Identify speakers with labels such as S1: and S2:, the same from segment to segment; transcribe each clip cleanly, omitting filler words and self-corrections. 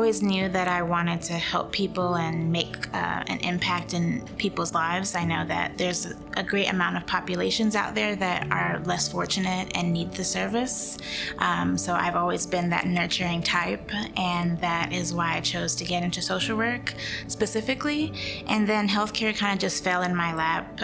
S1: always knew that I wanted to help people and make an impact in people's lives. I know that there's a great amount of populations out there that are less fortunate and need the service. So I've always been that nurturing type, and that is why I chose to get into social work specifically. And then healthcare kind of just fell in my lap.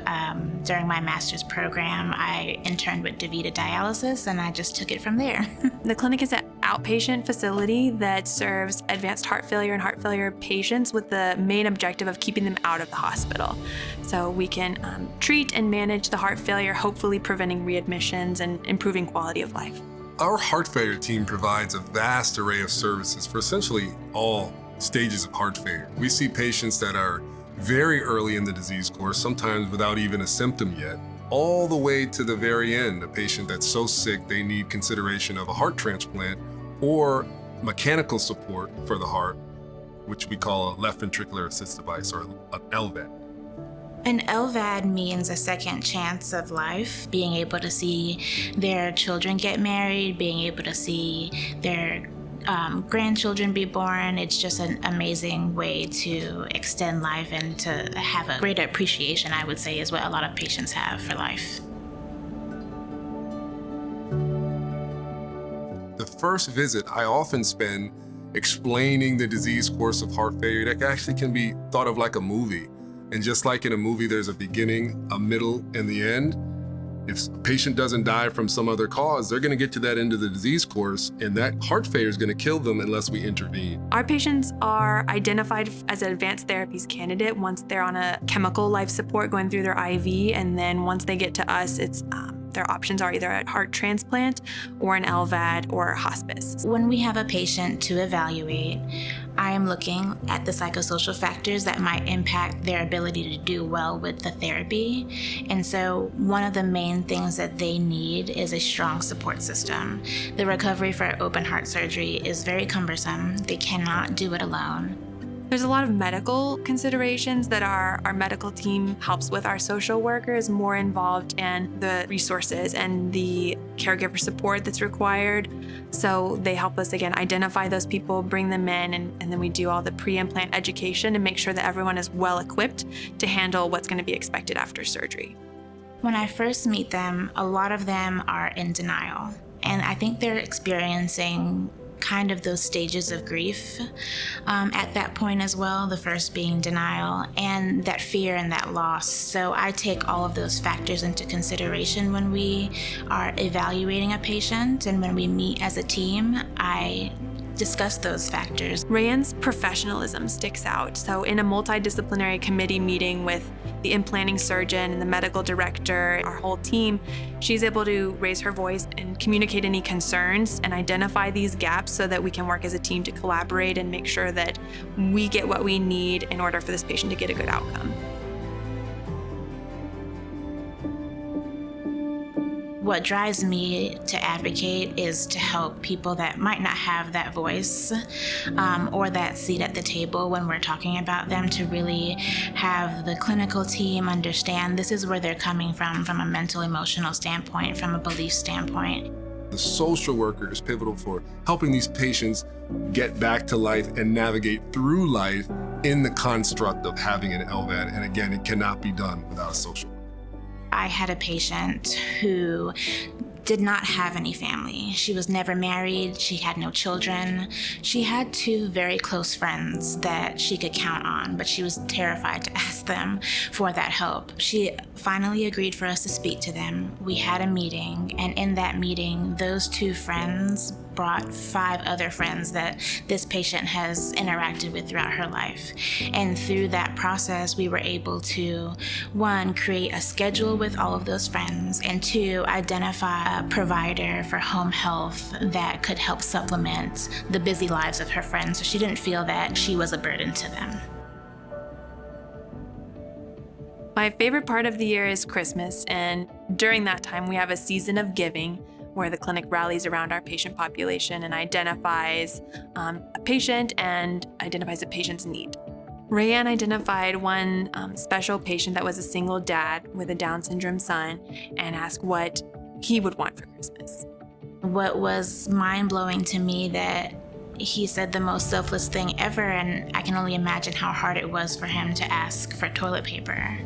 S1: During my master's program, I interned with DaVita Dialysis, and I just took it from there.
S2: The clinic is an outpatient facility that serves advanced heart failure and heart failure patients with the main objective of keeping them out of the hospital. So we can treat and manage the heart failure, hopefully preventing readmissions and improving quality of life.
S3: Our heart failure team provides a vast array of services for essentially all stages of heart failure. We see patients that are very early in the disease course, sometimes without even a symptom yet, all the way to the very end, a patient that's so sick they need consideration of a heart transplant or mechanical support for the heart, which we call a left ventricular assist device, or an LVAD.
S1: An LVAD means a second chance of life, being able to see their children get married, being able to see their grandchildren be born. It's just an amazing way to extend life and to have a greater appreciation, I would say, is what a lot of patients have for life.
S3: The first visit I often spend explaining the disease course of heart failure that actually can be thought of like a movie. And just like in a movie, there's a beginning, a middle, and the end. If a patient doesn't die from some other cause, they're gonna get to that end of the disease course, and that heart failure is gonna kill them unless we intervene.
S2: Our patients are identified as an advanced therapies candidate once they're on a chemical life support going through their IV, and then once they get to us, it's their options are either a heart transplant or an LVAD or hospice.
S1: When we have a patient to evaluate, I am looking at the psychosocial factors that might impact their ability to do well with the therapy. And so one of the main things that they need is a strong support system. The recovery for open heart surgery is very cumbersome. They cannot do it alone.
S2: There's a lot of medical considerations that our medical team helps with. Our social worker is more involved in the resources and the caregiver support that's required. So they help us, again, identify those people, bring them in, and then we do all the pre-implant education and make sure that everyone is well equipped to handle what's going to be expected after surgery.
S1: When I first meet them, a lot of them are in denial. And I think they're experiencing kind of those stages of grief at that point as well, the first being denial and that fear and that loss. So I take all of those factors into consideration when we are evaluating a patient, and when we meet as a team, I discuss those factors.
S2: Rae-Anne's professionalism sticks out. So in a multidisciplinary committee meeting with the implanting surgeon and the medical director, our whole team, she's able to raise her voice and communicate any concerns and identify these gaps so that we can work as a team to collaborate and make sure that we get what we need in order for this patient to get a good outcome.
S1: What drives me to advocate is to help people that might not have that voice or that seat at the table when we're talking about them, to really have the clinical team understand this is where they're coming from a mental, emotional standpoint, from a belief standpoint.
S3: The social worker is pivotal for helping these patients get back to life and navigate through life in the construct of having an LVAD. And again, it cannot be done without a social worker.
S1: I had a patient who did not have any family. She was never married. She had no children. She had two very close friends that she could count on, but she was terrified to ask them for that help. She finally agreed for us to speak to them. We had a meeting, and in that meeting, those two friends brought 5 other friends that this patient has interacted with throughout her life. And through that process, we were able to, 1, create a schedule with all of those friends, and 2, identify a provider for home health that could help supplement the busy lives of her friends, so she didn't feel that she was a burden to them.
S2: My favorite part of the year is Christmas, and during that time, we have a season of giving where the clinic rallies around our patient population and identifies a patient and identifies a patient's need. Rae-Anne identified one special patient that was a single dad with a Down syndrome son and asked what he would want for Christmas.
S1: What was mind-blowing to me that He said the most selfless thing ever, and I can only imagine how hard it was for him to ask for toilet paper.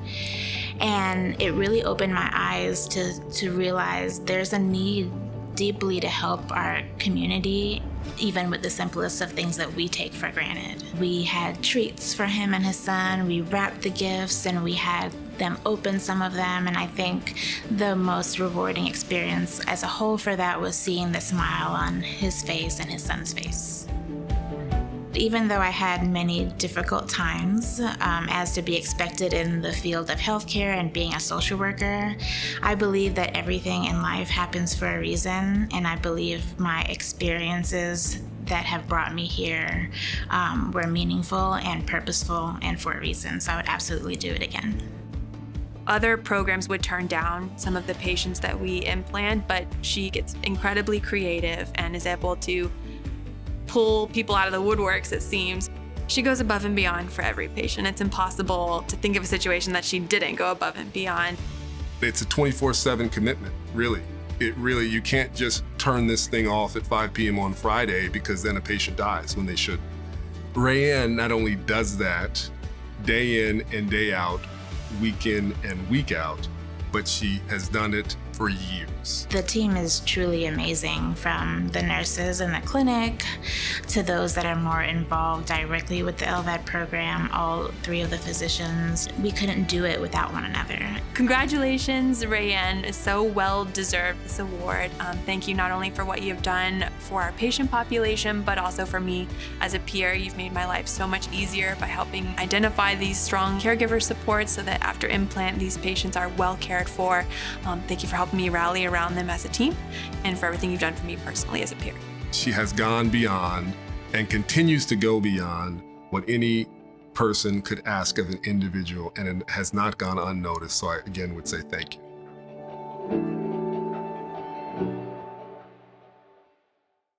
S1: And it really opened my eyes to realize there's a need deeply to help our community, even with the simplest of things that we take for granted. We had treats for him and his son. We wrapped the gifts and we had them open some of them. And I think the most rewarding experience as a whole for that was seeing the smile on his face and his son's face. Even though I had many difficult times, as to be expected in the field of healthcare and being a social worker, I believe that everything in life happens for a reason, and I believe my experiences that have brought me here were meaningful and purposeful and for a reason, so I would absolutely do it again.
S2: Other programs would turn down some of the patients that we implant, but she gets incredibly creative and is able to pull people out of the woodworks, it seems. She goes above and beyond for every patient. It's impossible to think of a situation that she didn't go above and beyond.
S3: It's a 24/7 commitment, really. You can't just turn this thing off at 5 p.m. on Friday because then a patient dies when they shouldn't. Rae-Anne not only does that day in and day out, week in and week out, but she has done it for years.
S1: The team is truly amazing, from the nurses in the clinic to those that are more involved directly with the LVAD program, all three of the physicians. We couldn't do it without one another.
S2: Congratulations, Rae-Anne. It's so well deserved, this award. Thank you not only for what you've done for our patient population, but also for me as a peer. You've made my life so much easier by helping identify these strong caregiver supports so that after implant, these patients are well cared for. Thank you for helping me rally around them as a team and for everything you've done for me personally as a peer.
S3: She has gone beyond and continues to go beyond what any person could ask of an individual, and it has not gone unnoticed. So I again would say thank you.